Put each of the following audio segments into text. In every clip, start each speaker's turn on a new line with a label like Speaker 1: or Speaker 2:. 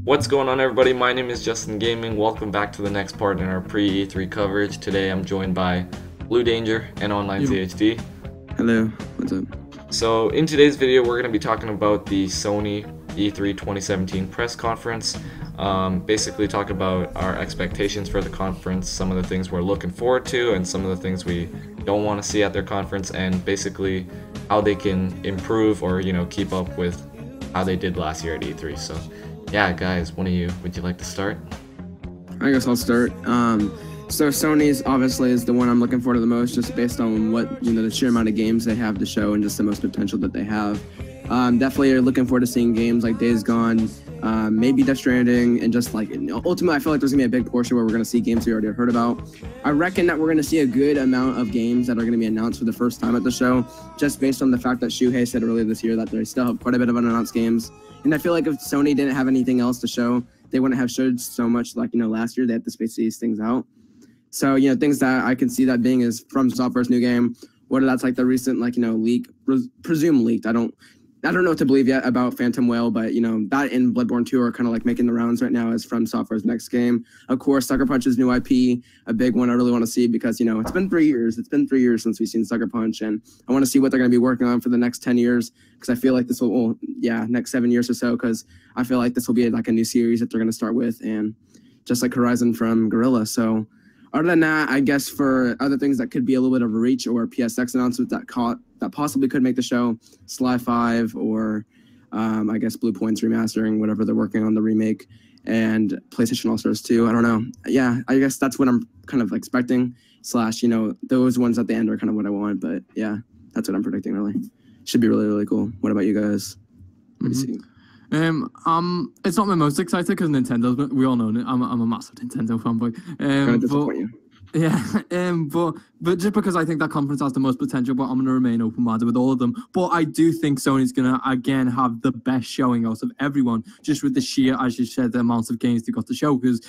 Speaker 1: What's going on, everybody? My name is Justin Gaming. Welcome back to the next part in our pre-E3 coverage. Today I'm joined by Blue Danger and OnlineZhD.
Speaker 2: Hello, what's up?
Speaker 1: So in today's video we're going to be talking about the Sony E3 2017 press conference. Basically talk about our expectations for the conference, some of the things we're looking forward to, and some of the things we don't want to see at their conference, and basically how they can improve or keep up with how they did last year at E3. So yeah, guys, would you like to start?
Speaker 2: I guess I'll start. So Sony's obviously is the one I'm looking forward to the most, just based on what, the sheer amount of games they have to show and just the most potential that they have. Definitely looking forward to seeing games like Days Gone, maybe Death Stranding, and just like, ultimately I feel like there's gonna be a big portion where we're gonna see games we already heard about. I reckon that we're gonna see a good amount of games that are gonna be announced for the first time at the show, just based on the fact that Shuhei said earlier this year that they still have quite a bit of unannounced games. And I feel like if Sony didn't have anything else to show, they wouldn't have showed so much like, last year. They had to space these things out. So, things that I can see that being is From Software's new game, whether that's like the recent, leak, presumed leaked. I don't know what to believe yet about Phantom Whale, but, that and Bloodborne 2 are kind of like making the rounds right now as From Software's next game. Of course, Sucker Punch's new IP, a big one I really want to see because, it's been 3 years. It's been 3 years since we've seen Sucker Punch, and I want to see what they're going to be working on for the next 10 years because I feel like this will, next 7 years or so, because I feel like this will be like a new series that they're going to start with, and just like Horizon from Guerrilla. So other than that, I guess for other things that could be a little bit of a reach or PSX announcement that possibly could make the show, Sly 5 or I guess Blue Point's remastering, whatever they're working on, the remake, and PlayStation All-Stars 2. I don't know. Yeah, I guess that's what I'm kind of expecting, / those ones at the end are kind of what I want. But yeah, that's what I'm predicting, really. Should be really, really cool. What about you guys? What do you see?
Speaker 3: It's not my most excited because Nintendo's, but we all know I'm a massive Nintendo fanboy.
Speaker 2: Gonna disappoint you.
Speaker 3: Yeah, but just because I think that conference has the most potential, but I'm going to remain open-minded with all of them. But I do think Sony's going to, again, have the best showing out of everyone, just with the sheer, as you said, the amounts of games they got to show, because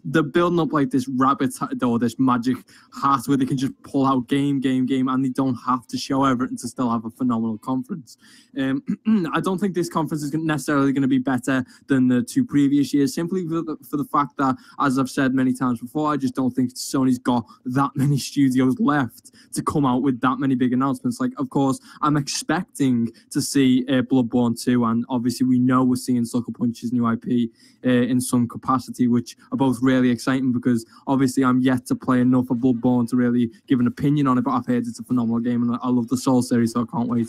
Speaker 3: they're building up like this rabbit's or this magic hat where they can just pull out game, and they don't have to show everything to still have a phenomenal conference. I don't think this conference is necessarily going to be better than the two previous years, simply for the fact that, as I've said many times before, I just don't think Sony's got that many studios left to come out with that many big announcements. Like, of course, I'm expecting to see Bloodborne 2, and obviously we know we're seeing Sucker Punch's new IP in some capacity, which are both really exciting because obviously I'm yet to play enough of Bloodborne to really give an opinion on it, but I've heard it's a phenomenal game and I love the Soul series, so I can't wait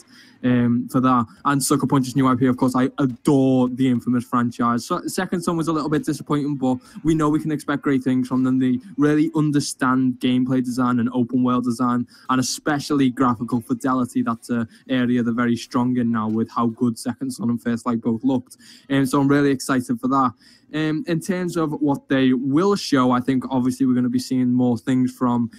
Speaker 3: for that. And Sucker Punch's new IP, of course, I adore the Infamous franchise. So Second Son was a little bit disappointing, but we know we can expect great things from them. They really understand gameplay design and open world design, and especially graphical fidelity. That's an area they're very strong in now with how good Second Son and First Light both looked. So I'm really excited for that. In terms of what they will show, I think obviously we're going to be seeing more things from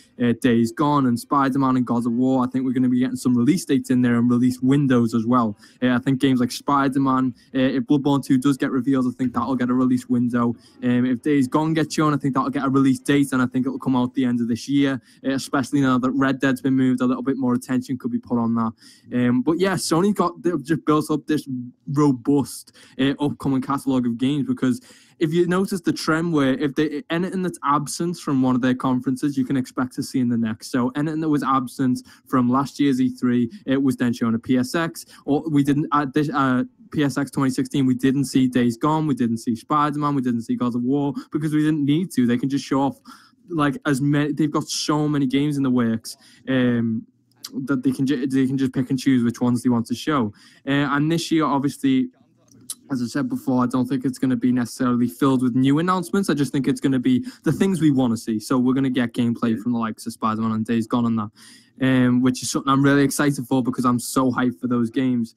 Speaker 3: Days Gone and Spider-Man and God of War. I think we're going to be getting some release dates in there and release windows as well. I think games like Spider-Man, if Bloodborne 2 does get revealed, I think that'll get a release window. If Days Gone gets shown, I think that'll get a release date, and I think it'll come out at the end of this year, especially now that Red Dead's been moved. A little bit more attention could be put on that. But yeah, they've just built up this robust upcoming catalogue of games, because if you notice the trend where if they anything that's absent from one of their conferences, you can expect to see in the next. So anything that was absent from last year's E3, it was then shown at PSX, or we didn't at this PSX 2016, we didn't see Days Gone, we didn't see Spider-Man, we didn't see God of War, because we didn't need to. They can just show off like as many. They've got so many games in the works. That they can just pick and choose which ones they want to show. And this year, obviously, as I said before, I don't think it's going to be necessarily filled with new announcements. I just think it's going to be the things we want to see. So we're going to get gameplay from the likes of Spider-Man and Days Gone and that, which is something I'm really excited for because I'm so hyped for those games.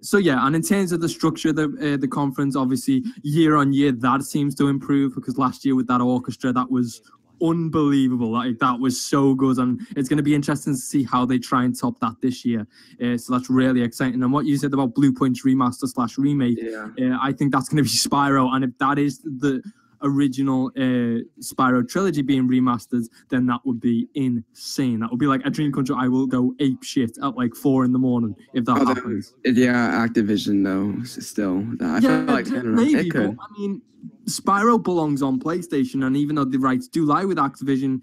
Speaker 3: So yeah, and in terms of the structure of the conference, obviously year on year that seems to improve, because last year with that orchestra, that was unbelievable. Like, that was so good, and it's going to be interesting to see how they try and top that this year. So that's really exciting. And what you said about Blue Point's remaster / remake, I think that's going to be Spyro, and if that is original Spyro trilogy being remastered, then that would be insane. That would be like a dream country. I will go ape shit at like 4 a.m. if that happens.
Speaker 2: Yeah, Activision though, still. I feel like
Speaker 3: maybe, but I mean, Spyro belongs on PlayStation, and even though the rights do lie with Activision,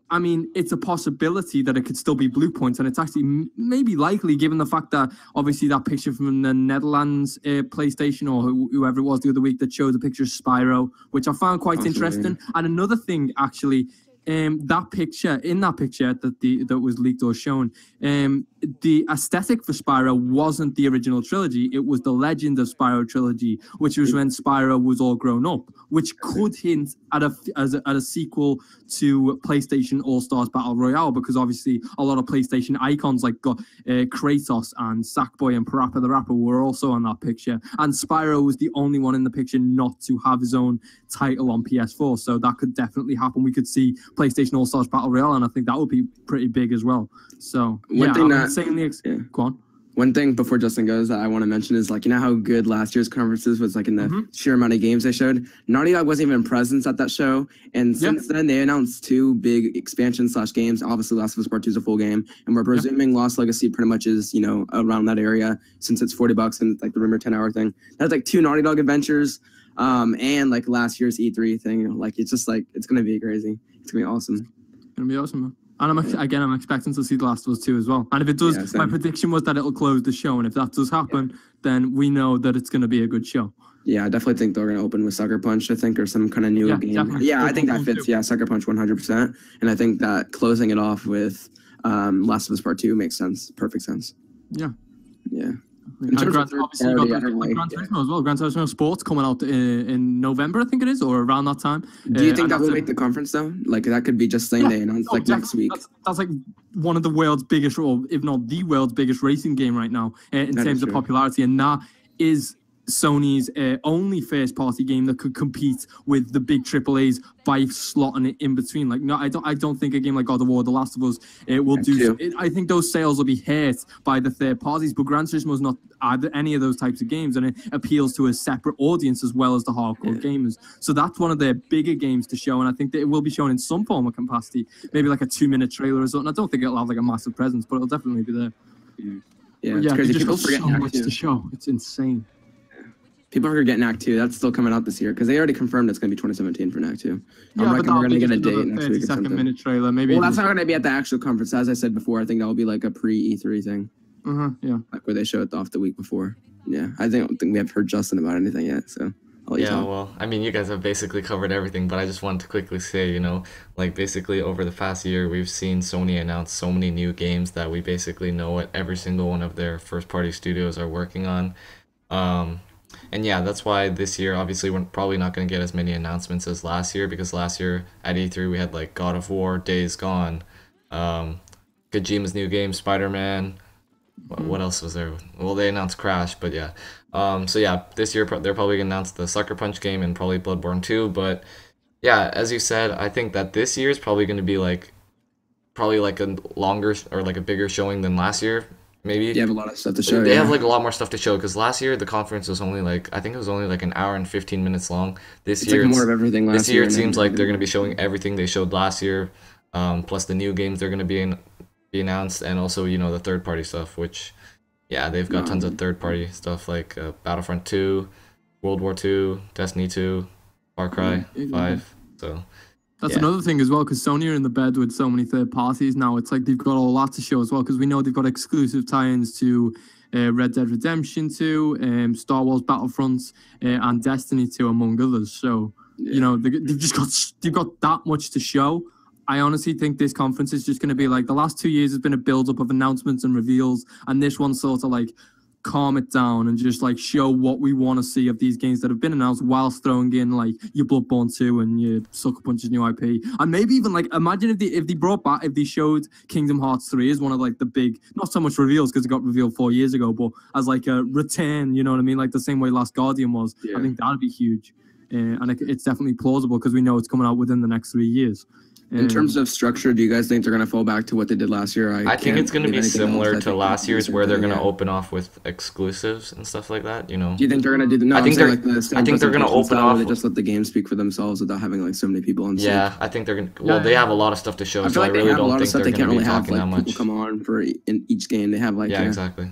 Speaker 3: I mean, it's a possibility that it could still be Blue Point, and it's actually maybe likely given the fact that obviously that picture from the Netherlands PlayStation or whoever it was the other week that showed the picture of Spyro, which I found quite interesting. And another thing, actually, that picture that was leaked or shown, the aesthetic for Spyro wasn't the original trilogy. It was the Legend of Spyro trilogy, which was when Spyro was all grown up, which could hint at a sequel to PlayStation All-Stars Battle Royale, because obviously a lot of PlayStation icons like Kratos and Sackboy and Parappa the Rapper were also on that picture, and Spyro was the only one in the picture not to have his own title on PS4, so that could definitely happen. We could see PlayStation All-Stars Battle Royale, and I think that would be pretty big as well. So go on.
Speaker 2: One thing before Justin goes that I want to mention is, like, you know how good last year's conferences was, like, in the sheer amount of games they showed? Naughty Dog wasn't even present at that show, and since then they announced 2 big expansion/games. Obviously, Last of Us Part 2 is a full game, and we're presuming Lost Legacy pretty much is, you know, around that area since it's $40 and like the rumored 10-hour thing. That's like 2 Naughty Dog adventures, and like last year's E3 thing. Like, it's just like, it's gonna be crazy. It's gonna be awesome.
Speaker 3: It's gonna be awesome, man. And I'm expecting to see The Last of Us 2 as well. And if it does, my prediction was that it'll close the show. And if that does happen, then we know that it's going to be a good show.
Speaker 2: Yeah, I definitely think they're going to open with Sucker Punch, I think, or some kind of new game. Definitely. Yeah, I think that fits. Yeah, Sucker Punch 100%. And I think that closing it off with Last of Us Part 2 makes sense. Perfect sense.
Speaker 3: Yeah.
Speaker 2: Yeah.
Speaker 3: Obviously, you got Gran Turismo as well. Gran Turismo Sports coming out in November, I think it is, or around that time.
Speaker 2: Do you think that will make the conference, though? Like, that could be just same day announced, like, next week.
Speaker 3: That's like one of the world's biggest, or if not the world's biggest racing game right now in terms of popularity. And that is Sony's only first-party game that could compete with the big AAAs by slotting it in between. Like, no, I don't think a game like God of War, The Last of Us, will do. I think those sales will be hurt by the third parties. But Gran Turismo is not either any of those types of games, and it appeals to a separate audience as well as the hardcore gamers. So that's one of their bigger games to show, and I think that it will be shown in some form of capacity, maybe like a 2-minute trailer or something. I don't think it'll have like a massive presence, but it'll definitely be there.
Speaker 2: Yeah, it's crazy.
Speaker 3: People forget so much to show. It's insane.
Speaker 2: People are forgetting Act 2. That's still coming out this year because they already confirmed it's going to be 2017 for Act 2.
Speaker 3: Yeah,
Speaker 2: we're going to get a date next week or something.
Speaker 3: 30-second trailer, maybe.
Speaker 2: Well, that's not going to be at the actual conference. As I said before, I think that will be like a pre-E3 thing.
Speaker 3: Yeah.
Speaker 2: Like where they show it off the week before. Yeah, I don't think we have heard Justin about anything yet, so I'll let you talk.
Speaker 1: Well, I mean, you guys have basically covered everything, but I just wanted to quickly say, you know, like basically over the past year, we've seen Sony announce so many new games that we basically know what every single one of their first-party studios are working on. And yeah, that's why this year, obviously, we're probably not going to get as many announcements as last year, because last year at E3 we had like God of War, Days Gone, Kojima's new game, Spider-Man. What else was there? Well, they announced Crash, but yeah. So yeah, this year they're probably going to announce the Sucker Punch game and probably Bloodborne 2. But yeah, as you said, I think that this year is probably going to be like a longer or like a bigger showing than last year. Maybe
Speaker 2: they have a lot of stuff to show.
Speaker 1: They have like a lot more stuff to show, because last year the conference was only like, I think it was only like an hour and 15 minutes long. This year
Speaker 2: like more of everything.
Speaker 1: This year it seems like they're going to be showing everything they showed last year, plus the new games they're going to be announced, and also, you know, the third party stuff, which yeah, they've got tons of third party stuff like Battlefront 2, World War 2, Destiny 2, Far Cry 5. So
Speaker 3: that's another thing as well, because Sony are in the bed with so many third parties now. It's like they've got a lot to show as well, because we know they've got exclusive tie-ins to Red Dead Redemption 2, Star Wars Battlefronts, and Destiny 2, among others. So you know, they've got that much to show. I honestly think this conference is just going to be like, the last 2 years has been a build-up of announcements and reveals, and this one sort of like calm it down and just like show what we want to see of these games that have been announced, whilst throwing in like your Bloodborne 2 and your Sucker Punch's new IP, and maybe even like, imagine if they showed Kingdom Hearts 3 as one of like the big, not so much reveals because it got revealed 4 years ago, but as like a return, you know what I mean, like the same way Last Guardian was. I think that'd be huge, and it's definitely plausible because we know it's coming out within the next 3 years.
Speaker 2: In terms of structure, do you guys think they're going to fall back to what they did last year?
Speaker 1: I think it's going to be similar to last year's, where they're going to open off with exclusives and stuff like that. You know.
Speaker 2: Do you think they're going to do? No,
Speaker 1: I think
Speaker 2: I think
Speaker 1: they're going to open off.
Speaker 2: Where they just let the game speak for themselves without having like so many people on stage.
Speaker 1: Yeah, I think they're going to. Well, they have a lot of stuff to show, so I really don't think they're going to be talking that much.
Speaker 2: People come on for in each game. They have like
Speaker 1: exactly.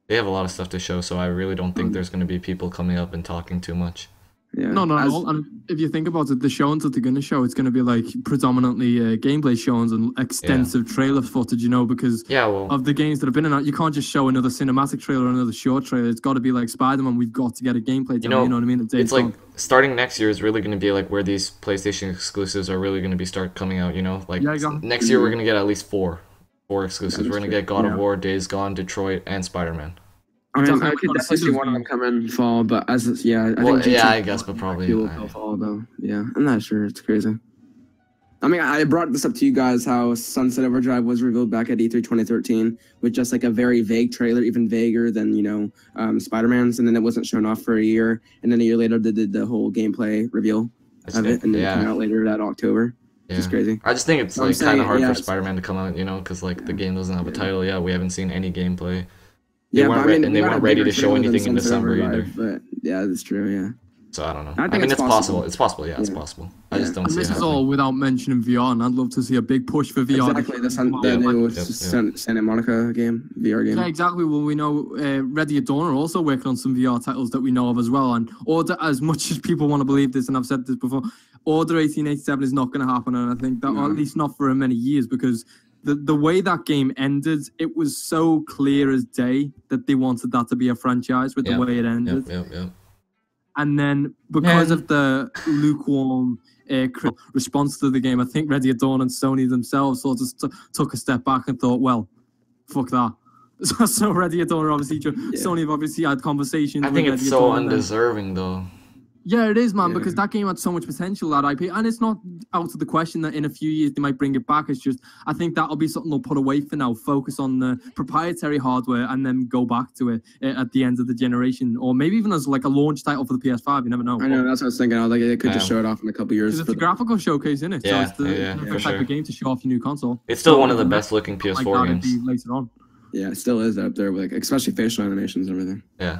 Speaker 1: They have a lot of stuff to show, so I really don't think there's going to be people coming up and talking too much.
Speaker 3: Yeah. No. And if you think about it, the showings that they're going to show, it's going to be like predominantly gameplay showings and extensive trailer footage, you know, because of the games that have been in out. You can't just show another cinematic trailer or another short trailer. It's got to be like Spider-Man. We've got to get a gameplay. You know what I mean?
Speaker 1: It's like starting next year is really going to be like where these PlayStation exclusives are really going to start coming out, you know? Like next year we're going to get at least four exclusives. We're going to get God of War, Days Gone, Detroit, and Spider-Man.
Speaker 2: I mean, I could definitely see one of them come in fall, but I think
Speaker 1: I guess, but probably
Speaker 2: will fall though. Yeah, I'm not sure. It's crazy. I mean, I brought this up to you guys how Sunset Overdrive was revealed back at E3 2013 with just like a very vague trailer, even vaguer than Spider-Man's, and then it wasn't shown off for a year, and then a year later they did the whole gameplay reveal of it, and then it came out later that October. Yeah. It's crazy.
Speaker 1: I just think it's like kind of hard for Spider-Man to come out, you know, because like the game doesn't have a title yet. We haven't seen any gameplay. They weren't ready to show anything in December either.
Speaker 2: But yeah, that's true. Yeah.
Speaker 1: So I don't know. I mean, it's possible. It's possible. Yeah, it's possible. I just don't see it.
Speaker 3: This is all without mentioning VR, and I'd love to see a big push for VR.
Speaker 2: Exactly. The Santa Monica game, VR game.
Speaker 3: Yeah, exactly. Well, we know Ready at Dawn are also working on some VR titles that we know of as well. And as much as people want to believe this, and I've said this before, Order 1887 is not going to happen, and I think that, or at least not for many years, because the way that game ended, it was so clear as day that they wanted that to be a franchise with the way it ended. And then because of the lukewarm response to the game, I think Ready at Dawn and Sony themselves sort of took a step back and thought, well, fuck that. So Ready at Dawn, obviously, Sony have obviously had conversations.
Speaker 1: I think it's so undeserving, though.
Speaker 3: Yeah, it is, man, because that game had so much potential, that IP, and it's not out of the question that in a few years they might bring it back. It's just, I think that'll be something they'll put away for now, focus on the proprietary hardware, and then go back to it at the end of the generation, or maybe even as like a launch title for the PS5. You never know.
Speaker 2: I know, that's what I was thinking. I was like, they could just show it off in a couple of years.
Speaker 3: Because it's a graphical showcase, isn't it? So it's the type of game to show off your new console.
Speaker 1: It's still one of the best looking PS4 games.
Speaker 3: Later on.
Speaker 2: Yeah, it still is up there, like especially facial animations and everything.
Speaker 1: Yeah.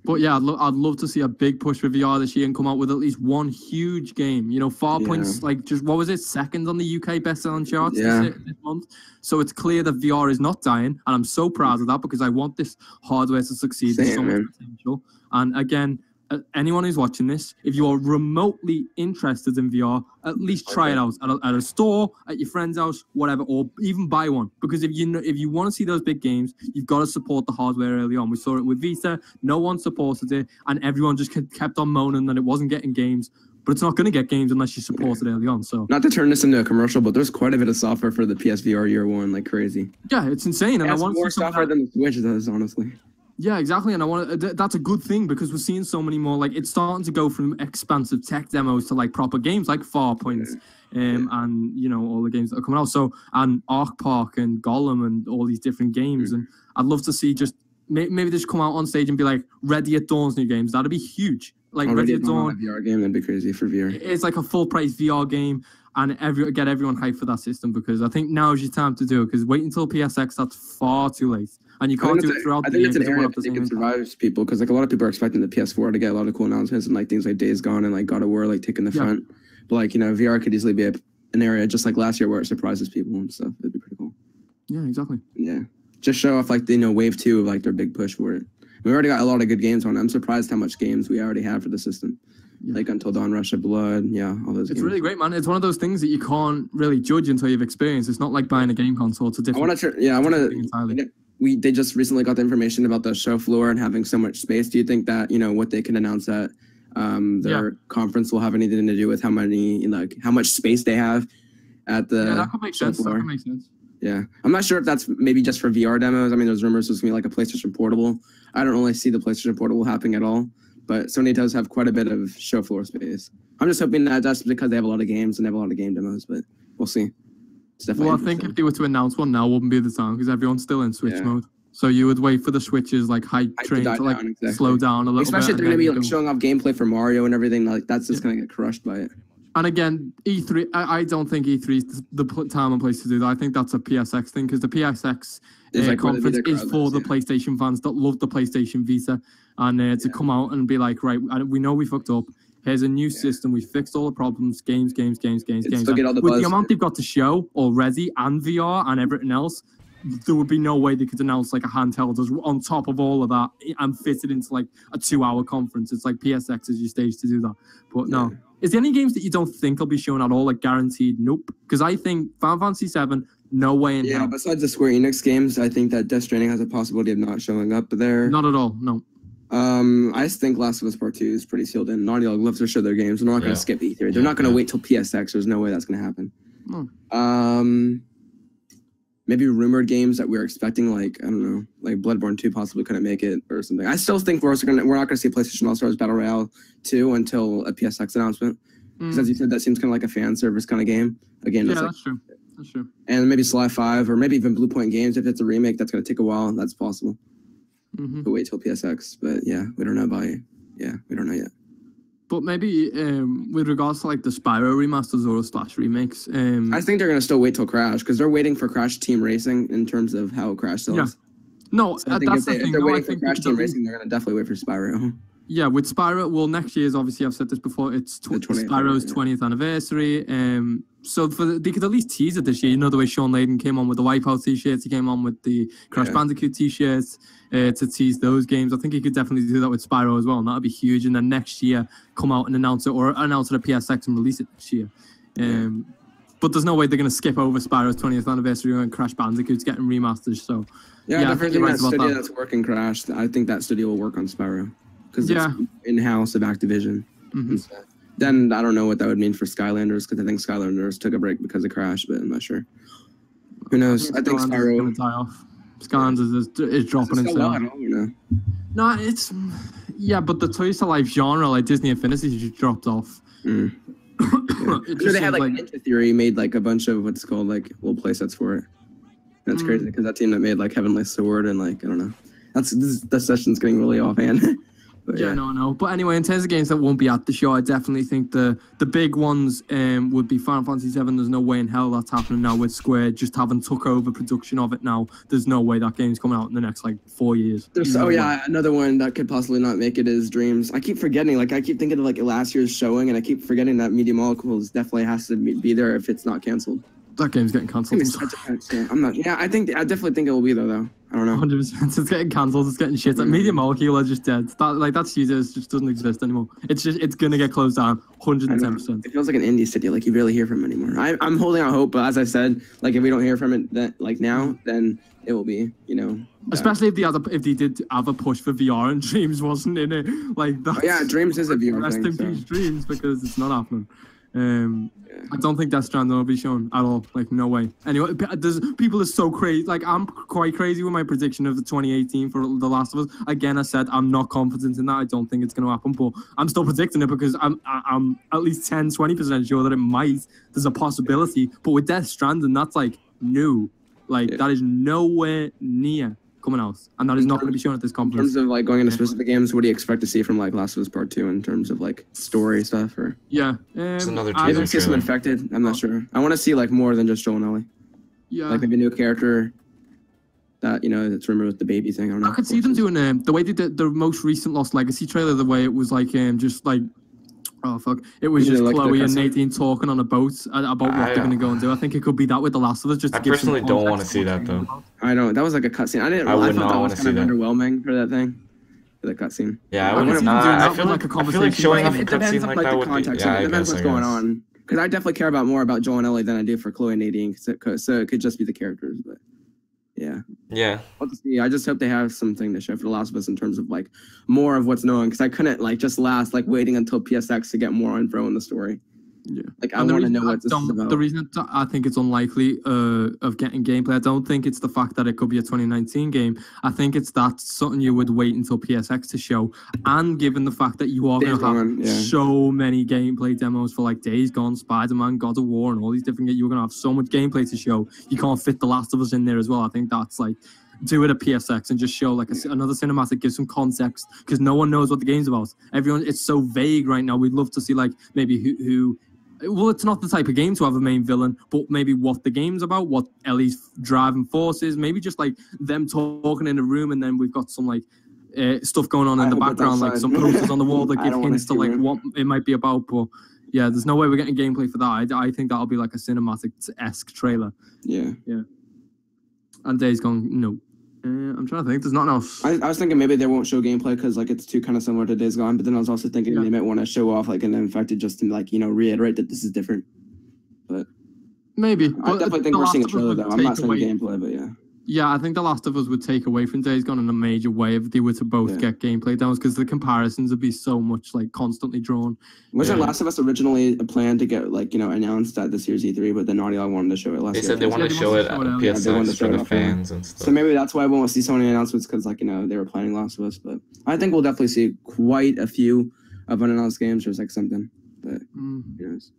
Speaker 3: But yeah, I'd love to see a big push for VR this year and come out with at least one huge game. You know, Farpoint's like just, what was it, second on the UK best-selling charts this month. So it's clear that VR is not dying, and I'm so proud of that because I want this hardware to succeed. There's so much potential. And again, anyone who's watching this, if you are remotely interested in VR, at least try it out at a store, at your friend's house, whatever, or even buy one. Because if you want to see those big games, you've got to support the hardware early on. We saw it with Vita. No one supported it, and everyone just kept on moaning that it wasn't getting games. But it's not going to get games unless you support it early on. So,
Speaker 2: not to turn this into a commercial, but there's quite a bit of software for the PSVR year one, like crazy.
Speaker 3: Yeah, it's insane. And I want
Speaker 2: more software than the Switch does, honestly.
Speaker 3: Yeah, exactly, and that's a good thing because we're seeing so many more. Like, it's starting to go from expansive tech demos to like proper games like Farpoint, and you know, all the games that are coming out. So, and Arc Park and Gollum and all these different games. And I'd love to see just maybe just come out on stage and be like Ready at Dawn's new games. That'd be huge. Like Ready at Dawn,
Speaker 2: VR game, that'd be crazy for VR.
Speaker 3: It's like a full price VR game, and get everyone hyped for that system because I think now is your time to do it. Because wait until PSX, that's far too late. And you can't do it throughout the game.
Speaker 2: I think it's an area that can survive people because like a lot of people are expecting the PS4 to get a lot of cool announcements and like things like Days Gone and like God of War like taking the front. But like, you know, VR could easily be an area just like last year where it surprises people and stuff. It'd be pretty cool.
Speaker 3: Yeah, exactly.
Speaker 2: Yeah, just show off like Wave 2 of like their big push for it. We already got a lot of good games on it. I'm surprised how much games we already have for the system. Like Until Dawn, Rush of Blood, all those games.
Speaker 3: It's really great, man. It's one of those things that you can't really judge until you've experienced. It's not like buying a game console. It's a different.
Speaker 2: They just recently got the information about the show floor and having so much space. Do you think that, you know, what they can announce at their conference will have anything to do with how much space they have at the
Speaker 3: that could make sense.
Speaker 2: floor?
Speaker 3: That could make sense.
Speaker 2: Yeah. I'm not sure if that's maybe just for VR demos. I mean, there's rumors there's going to be like a PlayStation Portable. I don't really see the PlayStation Portable happening at all. But Sony does have quite a bit of show floor space. I'm just hoping that that's because they have a lot of games and they have a lot of game demos, but we'll see. It's definitely
Speaker 3: I think if they were to announce one now, wouldn't be the time because everyone's still in Switch mode. So you would wait for the Switch's like hype train to like slow down a little
Speaker 2: Especially
Speaker 3: bit.
Speaker 2: Especially if they're going to be like showing off gameplay for Mario and everything. Like that's just going to get crushed by it.
Speaker 3: And again, E3, I don't think E3 is the time and place to do that. I think that's a PSX thing because the PSX conference is for the PlayStation fans that love the PlayStation Vita. And to come out and be like, right, we know we fucked up. Here's a new system. We fixed all the problems. Games. With the amount they've got to show already and VR and everything else, there would be no way they could announce like a handheld on top of all of that and fit it into like a 2-hour conference. It's like PSX is your stage to do that. But no. Is there any games that you don't think will be shown at all? Like guaranteed? Nope. Because I think Final Fantasy VII, no way in hell.
Speaker 2: Yeah, besides the Square Enix games, I think that Death Stranding has a possibility of not showing up there.
Speaker 3: Not at all, no.
Speaker 2: I think Last of Us Part 2 is pretty sealed in. Naughty Dog loves to show their games. They're not going to skip E3. They're not going to wait till PSX. There's no way that's going to happen. Maybe rumored games that we're expecting, like, I don't know, like Bloodborne 2 possibly couldn't make it or something. I still think we're not going to see PlayStation All-Stars Battle Royale 2 until a PSX announcement. Because as you said, that seems kind of like a fan service kind of game. Again,
Speaker 3: that's true. That's true.
Speaker 2: And maybe Sly 5 or maybe even Blue Point Games. If it's a remake, that's going to take a while. That's possible. But wait till PSX. But yeah, we don't know we don't know yet.
Speaker 3: But maybe with regards to like the Spyro remasters or / remakes,
Speaker 2: I think they're gonna still wait till Crash because they're waiting for Crash Team Racing in terms of how Crash sells.
Speaker 3: Yeah. No,
Speaker 2: so that's the thing. If they're waiting for Crash Team Racing, they're gonna definitely wait for Spyro.
Speaker 3: Yeah, with Spyro, well, next year's obviously I've said this before. It's Spyro's 20th anniversary. So they could at least tease it this year. You know the way Sean Layden came on with the Wipeout t-shirts, he came on with the Crash Bandicoot t-shirts to tease those games. I think he could definitely do that with Spyro as well, and that'd be huge. And then next year, come out and announce it, or announce it at PSX and release it this year. But there's no way they're going to skip over Spyro's 20th anniversary and Crash Bandicoot's getting remasters. So
Speaker 2: yeah, I think that studio that's working Crash, I think that studio will work on Spyro because it's in-house of Activision. Then I don't know what that would mean for Skylanders because I think Skylanders took a break because of Crash, but I'm not sure. Who knows? I think Spyro
Speaker 3: going to die off. Skylanders is dropping in sale. No, it's but the Toys to Life genre, like Disney Infinity, just dropped off.
Speaker 2: Sure, they had like Ninja Theory made like a bunch of what's called like little play sets for it. That's crazy because that team that made like Heavenly Sword and like I don't know. The session's getting really offhand. But,
Speaker 3: no. But anyway, in terms of games that won't be at the show, I definitely think the big ones would be Final Fantasy VII. There's no way in hell that's happening now with Square just having took over production of it now. There's no way that game's coming out in the next like 4 years.
Speaker 2: Another one that could possibly not make it is Dreams. I keep forgetting, I keep thinking of like last year's showing, and I keep forgetting that Media Molecules definitely has to be there if it's not canceled.
Speaker 3: That game's getting cancelled.
Speaker 2: I definitely think it will be though. I don't know.
Speaker 3: 100%. It's getting cancelled. It's getting shit. Like Media Molecule are just dead. That studio just doesn't exist anymore. It's gonna get closed down. 110%.
Speaker 2: It feels like an indie studio. Like you barely hear from it anymore. I'm holding out hope, but as I said, like if we don't hear from it now, then it will be,
Speaker 3: Especially if they did have a push for VR and Dreams wasn't in it. Like that.
Speaker 2: Dreams is a VR
Speaker 3: rest
Speaker 2: thing.
Speaker 3: Rest in peace, Dreams, because it's not happening. I don't think Death Stranding will be shown at all. Like, no way. Anyway, people are so crazy. Like, I'm quite crazy with my prediction of the 2018 for The Last of Us. Again, I said I'm not confident in that. I don't think it's going to happen, but I'm still predicting it because I'm at least 10-20% sure that it might. There's a possibility. But with Death Stranding, that's like new. Like, that is nowhere near coming out, and that is not going to be shown at this conference.
Speaker 2: In terms of like going into specific games, what do you expect to see from like Last of Us Part 2 in terms of like story stuff? Or
Speaker 1: it's another
Speaker 2: I want to see some Infected. I'm not sure. I want to see like more than just Joel and Ellie.
Speaker 3: Yeah,
Speaker 2: like maybe a new character that that's rumored with the baby thing. I don't know.
Speaker 3: I could see them doing the way they did the most recent Lost Legacy trailer. The way it was like just like. Oh fuck! It was just like Chloe and Nadine talking on a boat about what they're gonna go and do. I think it could be that with The Last of Us. Just to
Speaker 1: I personally don't want to see that though.
Speaker 2: I know that was like a cutscene. I thought that was kind of underwhelming for that thing, for the cutscene.
Speaker 1: Yeah, I feel like showing off a cutscene like that would be. Yeah,
Speaker 2: it depends what's going on. Because I definitely care more about Joel and Ellie than I do for Chloe and Nadine. So it could just be the characters, but. Yeah. I'll see. I just hope they have something to show for The Last of Us in terms of like more of what's known, because I couldn't like just last like waiting until PSX to get more info in the the Yeah. Like, I want to know what this is about.
Speaker 3: The reason I think it's unlikely of getting gameplay, I don't think it's the fact that it could be a 2019 game. I think it's that something you would wait until PSX to show. And given the fact that you are going to have so many gameplay demos for like Days Gone, Spider-Man, God of War, and all these different games, you're going to have so much gameplay to show. You can't fit The Last of Us in there as well. I think that's like, do it at PSX and just show like another cinematic, give some context, because no one knows what the game's about. Everyone, it's so vague right now. We'd love to see like maybe who Well, it's not the type of game to have a main villain, but maybe what the game's about, what Ellie's driving force is, maybe just like them talking in a room, and then we've got some like stuff going on in the background, like some posters on the wall that give hints to like what it might be about. But yeah, there's no way we're getting gameplay for that. I think that'll be like a cinematic-esque trailer.
Speaker 2: Yeah.
Speaker 3: And Days Gone, no. I'm trying to think. There's nothing else.
Speaker 2: I was thinking maybe they won't show gameplay because like it's too kind of similar to Days Gone. But then I was also thinking they might want to show off like an Infected just to like reiterate that this is different. But
Speaker 3: maybe.
Speaker 2: I definitely think we're seeing a trailer though. I'm not saying gameplay, but yeah.
Speaker 3: Yeah, I think The Last of Us would take away from Days Gone in a major way if they were to both get gameplay demos, because the comparisons would be so much like constantly drawn.
Speaker 2: Wasn't Last of Us originally planned to get like announced at this year's E3, but then Naughty Dog wanted to show it last year.
Speaker 1: They said they wanted to show it at PSX for the fans and stuff.
Speaker 2: So maybe that's why we won't see Sony announcements, because like they were planning Last of Us. But I think we'll definitely see quite a few of unannounced games or like something. But who knows?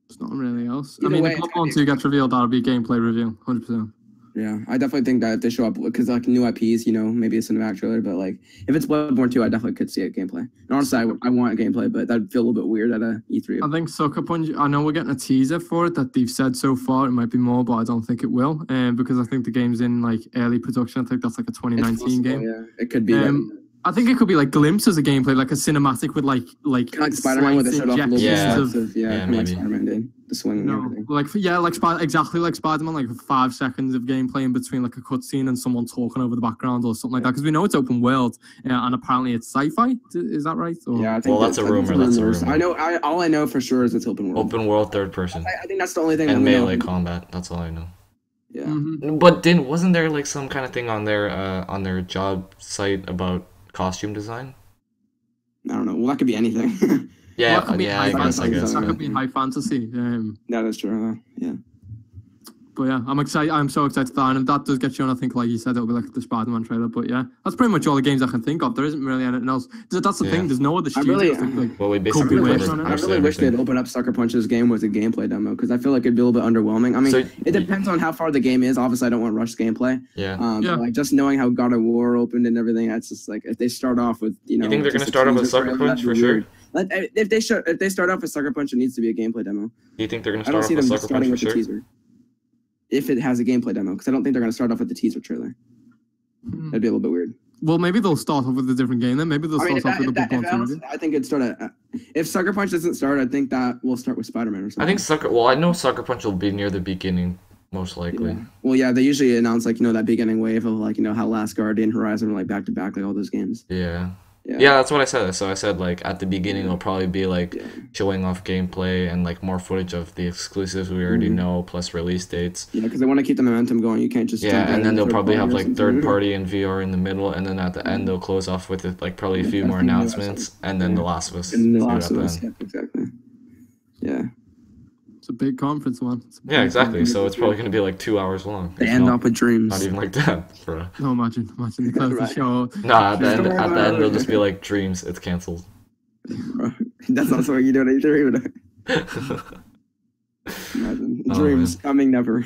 Speaker 3: There's not really else. I mean, if Bloodborne 2 gets revealed, that'll be a gameplay review, 100%.
Speaker 2: Yeah, I definitely think that if they show up, because like new IPs, maybe a cinematic trailer, but like if it's Bloodborne 2, I definitely could see it gameplay. And honestly, I want gameplay, but that'd feel a little bit weird at a E3.
Speaker 3: I think Sucker Punch, I know we're getting a teaser for it that they've said so far. It might be more, but I don't think it will. Because I think the game's in like early production. I think that's like a 2019 game.
Speaker 2: Yeah, it could be.
Speaker 3: I think it could be like glimpses of gameplay, like a cinematic with like
Speaker 2: Spider-Man with a shot off a little
Speaker 1: bit.
Speaker 2: Like Spider-Man did. The swing and everything.
Speaker 3: Exactly like Spider-Man, like 5 seconds of gameplay in between like a cutscene and someone talking over the background or something like that. Because we know it's open world, and apparently it's sci-fi. Is that right? Or?
Speaker 2: Yeah, I think
Speaker 1: that's a rumor. That's a rumor.
Speaker 2: All I know for sure is it's open world.
Speaker 1: Open world, third person.
Speaker 2: I think that's the only thing.
Speaker 1: And melee combat. That's all I know.
Speaker 2: Yeah.
Speaker 1: But wasn't there like some kind of thing on their job site about costume design?
Speaker 2: I don't know. Well, that could be anything.
Speaker 1: Yeah,
Speaker 3: I guess. That could be high fantasy.
Speaker 2: Yeah, that's true. Yeah.
Speaker 3: But yeah, I'm excited. I'm so excited for that. And if that does get shown, I think, like you said, it'll be like the Spider-Man trailer. But yeah, that's pretty much all the games I can think of. There isn't really anything else. That's the thing. There's no other studios.
Speaker 1: I
Speaker 2: really wish they'd open up Sucker Punch's game with a gameplay demo, because I feel like it'd be a little bit underwhelming. I mean, it depends on how far the game is. Obviously, I don't want rushed gameplay. But like just knowing how God of War opened and everything, that's just like if they start off with
Speaker 1: You think they're gonna start off with Sucker Punch for sure?
Speaker 2: If they start off with Sucker Punch, it needs to be a gaempay demo.
Speaker 1: Do you think they're gonna
Speaker 2: I don't
Speaker 1: start
Speaker 2: see
Speaker 1: off
Speaker 2: them
Speaker 1: with Sucker
Speaker 2: starting
Speaker 1: Punch
Speaker 2: with
Speaker 1: for
Speaker 2: the
Speaker 1: sure?
Speaker 2: teaser. If it has a gameplay demo, because I don't think they're gonna start off with the teaser trailer. That'd be a little bit weird.
Speaker 3: Well, maybe they'll start off with a different game then. Maybe they'll start off with a Bloodborne 2.
Speaker 2: I think it'd start at... If Sucker Punch doesn't start, I think that will start with Spider-Man or something.
Speaker 1: I think I know Sucker Punch will be near the beginning, most likely.
Speaker 2: Yeah. Well, yeah, they usually announce, like, that beginning wave of, like, how Last Guardian, Horizon are, like, back-to-back, like, all those games.
Speaker 1: Yeah, that's what I said. So I said, like, at the beginning, it'll probably be, like, showing off gameplay and, like, more footage of the exclusives we already know, plus release dates.
Speaker 2: Yeah, because they want to keep the momentum going. You can't just...
Speaker 1: Yeah, and then they'll probably have, like, third-party and VR in the middle, and then at the end, they'll close off with, like, probably a few more announcements, and then The Last of Us.
Speaker 2: And The Last of Us, exactly. Yeah.
Speaker 3: It's a big conference, man.
Speaker 1: Yeah, exactly. So it's probably going to be like 2 hours long.
Speaker 2: They end up with Dreams.
Speaker 1: Not even like that, bro.
Speaker 3: No, imagine they close the show.
Speaker 1: Nah, at the end they'll just be like, Dreams, it's cancelled.
Speaker 2: That's not something you do at E3. Imagine. Dreams coming never.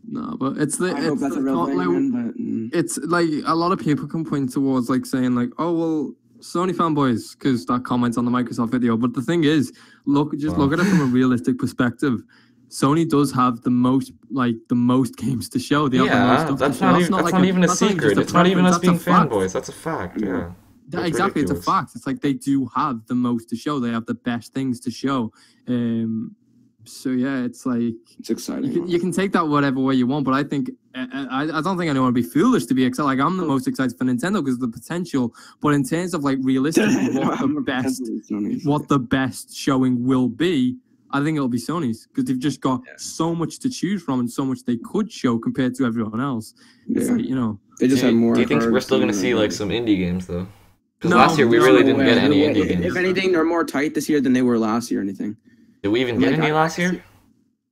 Speaker 3: No, but it's the...
Speaker 2: I hope that's a real thing, man, but...
Speaker 3: It's like, a lot of people can point towards like saying like, oh, well, Sony fanboys, because that comments on the Microsoft video. But the thing is, look at it from a realistic perspective. Sony does have the most games to show. They have the most stuff
Speaker 1: that's
Speaker 3: to show.
Speaker 1: not even a secret. It's not even us being fanboys. That's a fact. Yeah.
Speaker 3: Exactly, ridiculous. It's a fact. It's like they do have the most to show. They have the best things to show. So yeah, it's like
Speaker 2: it's exciting.
Speaker 3: You can take that whatever way you want, but I think I don't think anyone would be foolish to be excited. Like I'm the most excited for Nintendo because of the potential. But in terms of like realistically what the best showing will be, I think it'll be Sony's because they've just got so much to choose from and so much they could show compared to everyone else. It's like,
Speaker 2: they just have more.
Speaker 1: Do you think we're still gonna see like some indie games though? Because last year we really didn't get any indie games.
Speaker 2: If anything, they're more tight this year than they were last year. Anything.
Speaker 1: Did we even get any last year?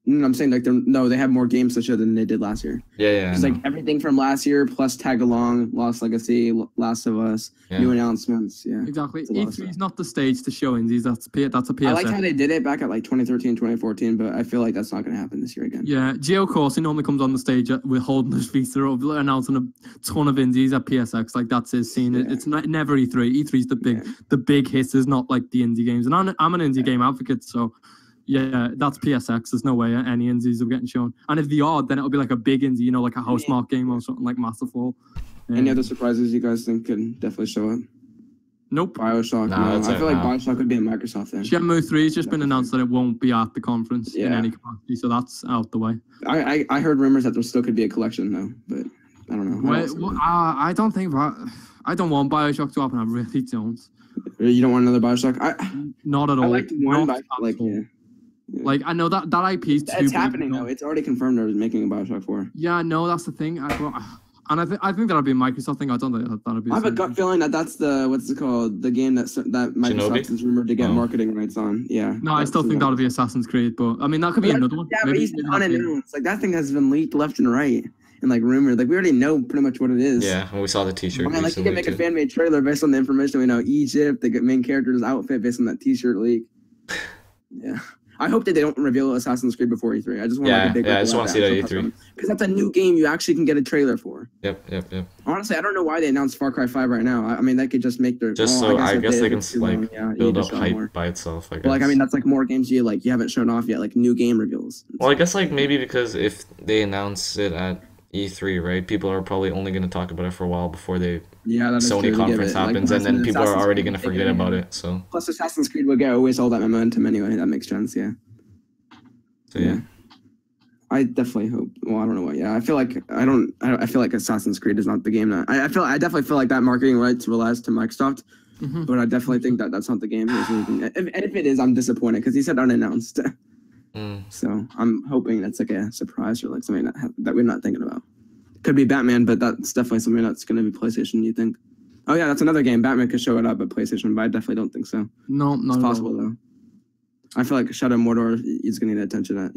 Speaker 2: No, I'm saying like they have more games to show than they did last year.
Speaker 1: Yeah.
Speaker 2: It's like everything from last year plus tag along, Lost Legacy, Last of Us, new announcements. Yeah,
Speaker 3: exactly. E3 is not the stage to show indies. That's a PSX.
Speaker 2: I like how they did it back at like 2013, 2014, but I feel like that's not going to happen this year again.
Speaker 3: Yeah, Geo Corsi normally comes on the stage with holding his feet up, announcing a ton of indies at PSX. Like that's his scene. Yeah. It's never E3. E3's the big hitters, not like the indie games. And I'm an indie game advocate, so. Yeah, that's PSX. There's no way any indies are getting shown. And if they are, then it'll be like a big indie, like a Housemarque game or something like Masterfall.
Speaker 2: Any other surprises you guys think could definitely show up?
Speaker 3: Nope.
Speaker 2: Bioshock. No. I feel like Bioshock could be a Microsoft thing.
Speaker 3: Shenmue 3 has just been announced that it won't be at the conference in any capacity, so that's out the way.
Speaker 2: I heard rumors that there still could be a collection though, but I don't know.
Speaker 3: I don't want Bioshock to happen. I really don't.
Speaker 2: You don't want another Bioshock?
Speaker 3: Not at all.
Speaker 2: I liked one, but
Speaker 3: Like I know that IP is too.
Speaker 2: It's happening though. It's already confirmed they're making a Bioshock 4.
Speaker 3: Yeah, no, that's the thing. I think that'll be a Microsoft thing. I don't think that'll be.
Speaker 2: I have a gut feeling that that's what's it called? The game that Microsoft is rumored to get marketing rights on. Yeah.
Speaker 3: No, I still think that'll be Assassin's Creed, but I mean that could be another one.
Speaker 2: Yeah, but he's unannounced. Like that thing has been leaked left and right and like rumored. Like we already know pretty much what it is.
Speaker 1: Yeah, when we saw the T-shirt.
Speaker 2: Like you can make a fan-made trailer based on the information we know. Egypt, the main character's outfit based on that T-shirt leak. Yeah. I hope that they don't reveal Assassin's Creed before E3. I just want like a big.
Speaker 1: Yeah, I just want to see that at E3
Speaker 2: because that's a new game you actually can get a trailer for.
Speaker 1: Yep.
Speaker 2: Honestly, I don't know why they announced Far Cry 5 right now. I mean, that could just make their.
Speaker 1: I guess they can like build up hype by itself. I guess.
Speaker 2: Well, like I mean, that's like more games you haven't shown off yet, like new game reveals.
Speaker 1: Well, I guess like maybe because if they announce it at E3, right, people are probably only going to talk about it for a while before Sony conference happens, and then people are already going to forget about it. So
Speaker 2: plus, Assassin's Creed will get always all that momentum anyway. That makes sense. Yeah.
Speaker 1: So yeah.
Speaker 2: I definitely hope. Well, I don't know what. Yeah, I feel like Assassin's Creed is not the game that I definitely feel like that marketing rights relies to Microsoft, but I definitely think that that's not the game. If it is, I'm disappointed because he said unannounced. So I'm hoping that's like a surprise or like something that we're not thinking about. Could be Batman, but that's definitely something that's going to be PlayStation. You think? Oh yeah, that's another game. Batman could show it up at PlayStation, but I definitely don't think so.
Speaker 3: No, not
Speaker 2: it's possible though. I feel like Shadow of Mordor is going to get attention at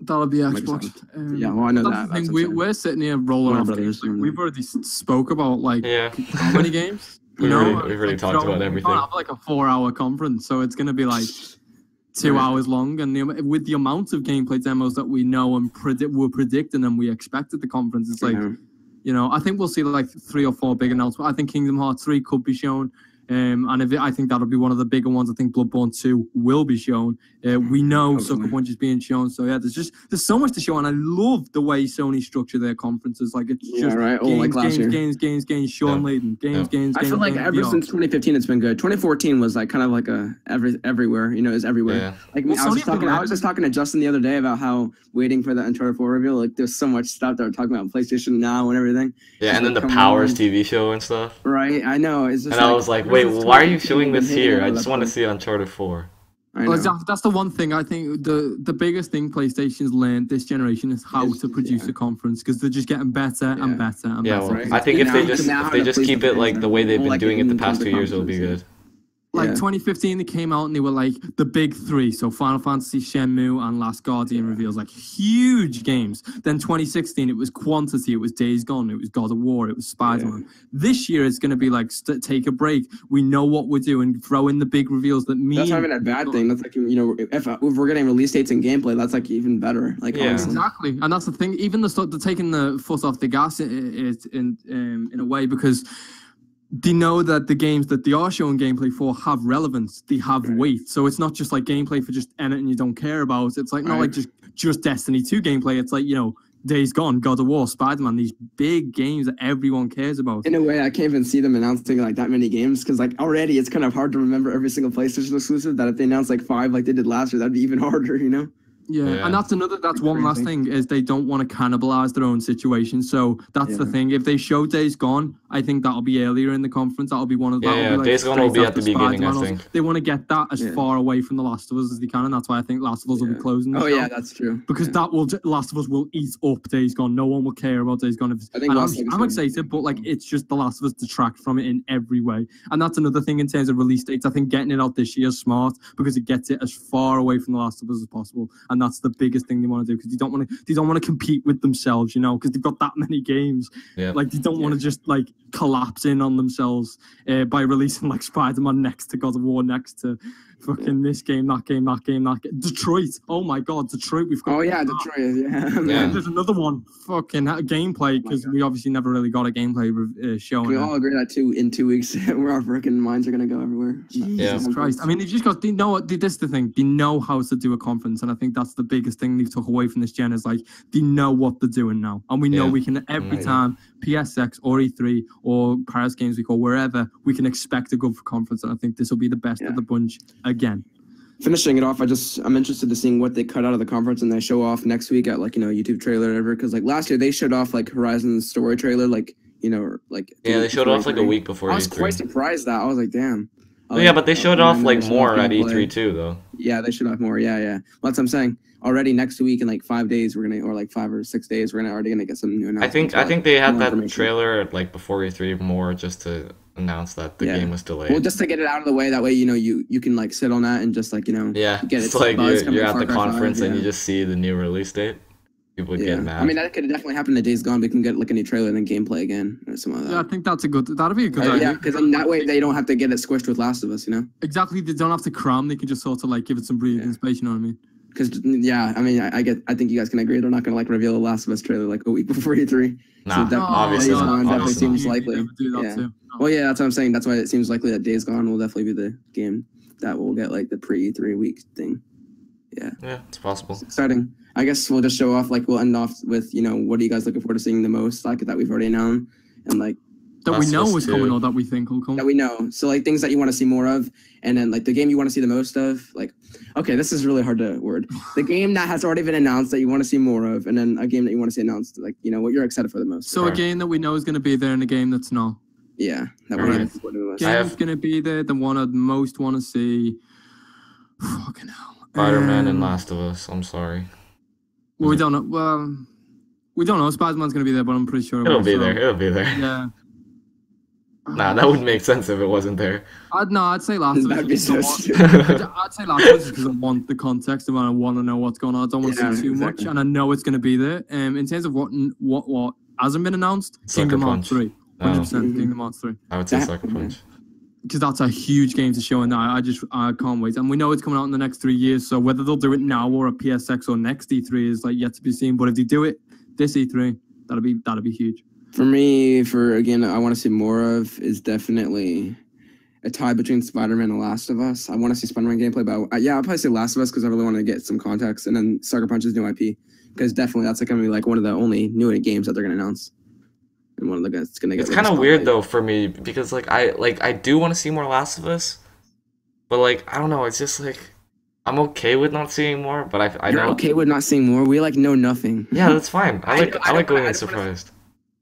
Speaker 3: That'll be Xbox.
Speaker 2: Yeah, well I know that.
Speaker 3: That's we're sitting here rolling off. We've already spoke about like how many games.
Speaker 1: We've already talked about everything.
Speaker 3: We have like a 4-hour conference, so it's going to be like 2 hours long, and with the amount of gameplay demos that we know and we're predicting and we expect at the conference, it's like, I think we'll see like 3 or 4 big announcements. I think Kingdom Hearts 3 could be shown. And I think that'll be one of the bigger ones. I think Bloodborne 2 will be shown. We know Sucker Punch is being shown. So yeah, there's so much to show, and I love the way Sony structure their conferences. Like it's just games. Sean Layden, games.
Speaker 2: I feel like ever since 2015, it's been good. 2014 was like kind of like a everywhere. It's everywhere.
Speaker 1: Yeah.
Speaker 2: Like I was just talking to Justin the other day about how waiting for the Uncharted 4 reveal. Like there's so much stuff that we're talking about PlayStation Now and everything.
Speaker 1: Yeah, and then the Powers TV show and stuff.
Speaker 2: Right, I know. It's just
Speaker 1: I was like, wait, why are you showing this here? I just want to see Uncharted 4.
Speaker 3: Well, that's the one thing I think the biggest thing PlayStation's learned this generation is how to produce a conference, because they're just getting better and better and better.
Speaker 1: Well, I think if they just keep it like the way they've been doing it the past 2 years, it'll be good.
Speaker 3: Like 2015, they came out and they were like the big 3. So Final Fantasy, Shenmue, and Last Guardian reveals, like huge games. Then 2016, it was quantity. It was Days Gone. It was God of War. It was Spider-Man. This year, it's going to be like take a break. We know what we're doing. Throw in the big reveals that mean.
Speaker 2: That's not even a bad thing. That's like, if we're getting release dates and gameplay, that's like even better. Like
Speaker 3: exactly. And that's the thing. Even they're taking the foot off the gas in a way, because they know that the games that they are showing gameplay for have relevance. They have weight. So it's not just like gameplay for just anything you don't care about. It's like not like just Destiny 2 gameplay. It's like, Days Gone, God of War, Spider-Man, these big games that everyone cares about.
Speaker 2: In a way, I can't even see them announcing like that many games, because like already it's kind of hard to remember every single PlayStation exclusive. That if they announce like 5 like they did last year, that'd be even harder,
Speaker 3: Yeah, and that's one last thing, is they don't want to cannibalize their own situation. So that's the thing. If they show Days Gone, I think that'll be earlier in the conference. That'll be one of the
Speaker 1: Days Gone will be at the beginning, I think.
Speaker 3: They want to get that as far away from The Last of Us as they can, and that's why I think Last of Us will be closing.
Speaker 2: Oh yeah, that's true.
Speaker 3: Because Last of Us will eat up Days Gone. No one will care about Days Gone. I'm excited, but like it's just The Last of Us detract from it in every way, and that's another thing in terms of release dates. I think getting it out this year is smart, because it gets it as far away from The Last of Us as possible. and that's the biggest thing they want to do because they don't want to compete with themselves, you know, because they've got that many games.
Speaker 1: Yeah.
Speaker 3: Like they don't want to just like collapse in on themselves by releasing like Spider-Man next to God of War next to fucking this game, that game, that game, that game. Detroit. Oh my God, Detroit. We've got.
Speaker 2: Oh yeah, Detroit. Yeah.
Speaker 1: Yeah.
Speaker 3: There's another one. Fucking gameplay because we obviously never really got a gameplay show.
Speaker 2: We all agree that too. In 2 weeks, where our freaking minds are gonna go everywhere.
Speaker 3: Jesus Christ! I mean, they just got. They know what. This is the thing. They know how to do a conference, and I think that's the biggest thing they've took away from this gen is like they know what they're doing now, and we know we can every time PSX or E3 or Paris Games Week or wherever we can expect a good conference, and I think this will be the best of the bunch again.
Speaker 2: Finishing it off, I'm interested to seeing what they cut out of the conference and they show off next week at like, you know, YouTube trailer or whatever. Because like last year they showed off like Horizon's story trailer, like, you know, like
Speaker 1: they showed off like a week before
Speaker 2: I was
Speaker 1: E3.
Speaker 2: quite surprised that I was like, damn.
Speaker 1: Yeah, but they showed off like more at E3 too, though.
Speaker 2: Yeah, they showed off more. Yeah. Well, that's what I'm saying. Already next week in like 5 days, we're gonna, or like 5 or 6 days, we're already gonna get some new announcements.
Speaker 1: I think they had that trailer like before E3 more just to announce that the game was delayed.
Speaker 2: Well, just to get it out of the way, that way you know you can like sit on that and just like, you know,
Speaker 1: get it. It's like you're at the conference and you just see the new release date. People get mad.
Speaker 2: I mean, that could definitely happen in Days Gone. We can get like a new trailer and then gameplay again or something like that.
Speaker 3: Yeah, I think that'd be a good idea.
Speaker 2: Yeah, because that way they don't have to get it squished with Last of Us, you know?
Speaker 3: Exactly, they don't have to cram. They can just sort of like give it some breathing space. You know what I mean?
Speaker 2: Because I mean, I think you guys can agree they're not gonna like reveal the Last of Us trailer like a week before E3.
Speaker 1: Nah,
Speaker 2: so
Speaker 1: obviously
Speaker 2: Days Gone
Speaker 1: not.
Speaker 2: definitely seems likely.
Speaker 3: Do that too.
Speaker 2: Well, yeah, that's what I'm saying. That's why it seems likely that Days Gone will definitely be the game that will get like the pre-E3 week thing.
Speaker 1: Yeah, it's possible.
Speaker 2: It's exciting. I guess we'll just show off, like, we'll end off with, you know, what are you guys looking forward to seeing the most, like, that we've already known, and, like...
Speaker 3: That we know is coming or that we think will come.
Speaker 2: That we know. So, like, things that you want to see more of, and then, like, the game you want to see the most of, like... Okay, this is really hard to word. The game that has already been announced that you want to see more of, and then a game that you want to see announced, like, you know, what you're excited for the most.
Speaker 3: So, a game that we know is going to be there and a game that's not.
Speaker 2: Yeah. That we're looking forward to the most.
Speaker 3: Game's going to be there, the one I'd most want to see... Fucking hell.
Speaker 1: Spider-Man and Last of Us, I'm sorry.
Speaker 3: Well, we don't know. Well, we don't know. Spider-Man's going to be there, but I'm pretty sure
Speaker 1: it'll be there. It'll be there.
Speaker 3: Yeah.
Speaker 1: Nah, that wouldn't make sense if it wasn't there.
Speaker 3: I'd say Last of Us.
Speaker 2: That'd be so stupid.
Speaker 3: I'd say Last of Us because I want the context and I want to know what's going on. I don't want to see too much, and I know it's going to be there. In terms of what hasn't been announced, Kingdom Hearts 3. 100% Kingdom Hearts 3.
Speaker 1: I would say Sucker Punch.
Speaker 3: Because that's a huge game to show, and I can't wait. And we know it's coming out in the next 3 years, so whether they'll do it now or at PSX or next E3 is like yet to be seen. But if they do it this E3, that'll be huge.
Speaker 2: For me, again, I want to see more of is definitely a tie between Spider-Man and Last of Us. I want to see Spider-Man gameplay, but I'll probably say Last of Us because I really want to get some context, and then Sucker Punch's new IP because definitely that's going to be like one of the only new games that they're going to announce. And one of the guys that's gonna get.
Speaker 1: It's kind of weird though for me because I do want to see more Last of Us, but like I don't know. It's just like I'm okay with not seeing more, but I
Speaker 2: You're
Speaker 1: know.
Speaker 2: okay with not seeing more. We like know nothing.
Speaker 1: Yeah, that's fine. I like going in surprised.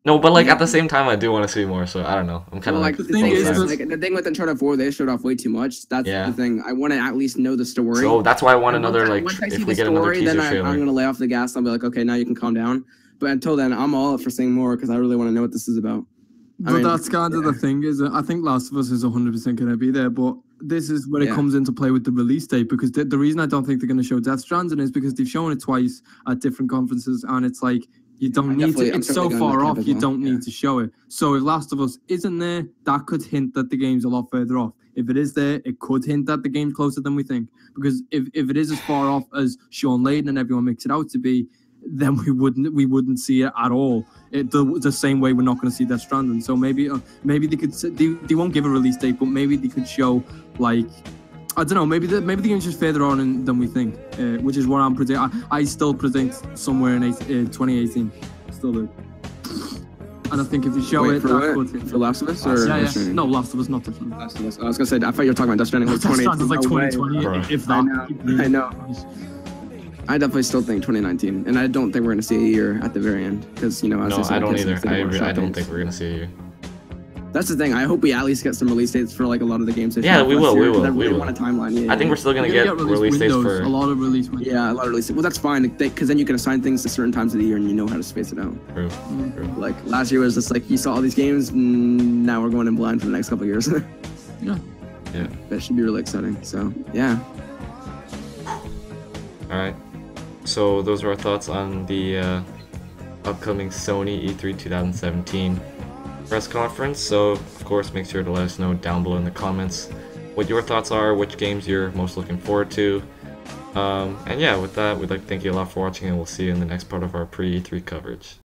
Speaker 1: No, but like at the same time, I do want to see more. So I don't know. I'm kind of
Speaker 2: like the thing is, the thing with Uncharted 4, they showed off way too much. That's the thing. I want to at least know the story.
Speaker 1: So that's why I want another like.
Speaker 2: Once I see the story, then I'm gonna lay off the gas. I'll be like, okay, now you can calm down. But until then, I'm all up for seeing more because I really want to know what this is about.
Speaker 3: But that's kind of the thing, is I think Last of Us is 100% going to be there, but this is when it comes into play with the release date, because the reason I don't think they're going to show Death Stranding is because they've shown it twice at different conferences, and it's like, you don't need to, it's so far off, you don't need to show it. So if Last of Us isn't there, that could hint that the game's a lot further off. If it is there, it could hint that the game's closer than we think, because if it is as far off as Sean Layden and everyone makes it out to be, then we wouldn't see it at all. The same way we're not going to see Death Stranding. So maybe they could they won't give a release date, but maybe they could show like I don't know. Maybe the game's just further on than we think, which is what I'm predicting. I still predict somewhere in 2018. Still do. And I think if you show
Speaker 2: for Last of Us or
Speaker 3: no, Last of Us, not Death Stranding.
Speaker 2: Last of Us. I was gonna say I thought you were talking about Death Stranding.
Speaker 3: Death Stranding's like 2020, if that.
Speaker 2: I know. I definitely still think 2019, and I don't think we're gonna see a year at the very end because
Speaker 1: No, I don't either. I don't think we're gonna see a year.
Speaker 2: That's the thing. I hope we at least get some release dates for like a lot of the games.
Speaker 1: Yeah, we will. We will.
Speaker 2: Want a timeline. Yeah,
Speaker 1: I think we're still gonna get release dates for
Speaker 3: a lot of release windows.
Speaker 2: Yeah, a lot of release. Well, that's fine because then you can assign things to certain times of the year and you know how to space it out.
Speaker 1: True.
Speaker 2: Like last year was just like you saw all these games. Now we're going in blind for the next couple of years.
Speaker 3: Yeah.
Speaker 2: That should be really exciting. So yeah.
Speaker 1: All right. so those are our thoughts on the upcoming Sony E3 2017 press conference. So of course, make sure to let us know down below in the comments what your thoughts are, which games you're most looking forward to. And yeah, with that, we'd like to thank you a lot for watching, and we'll see you in the next part of our pre-E3 coverage.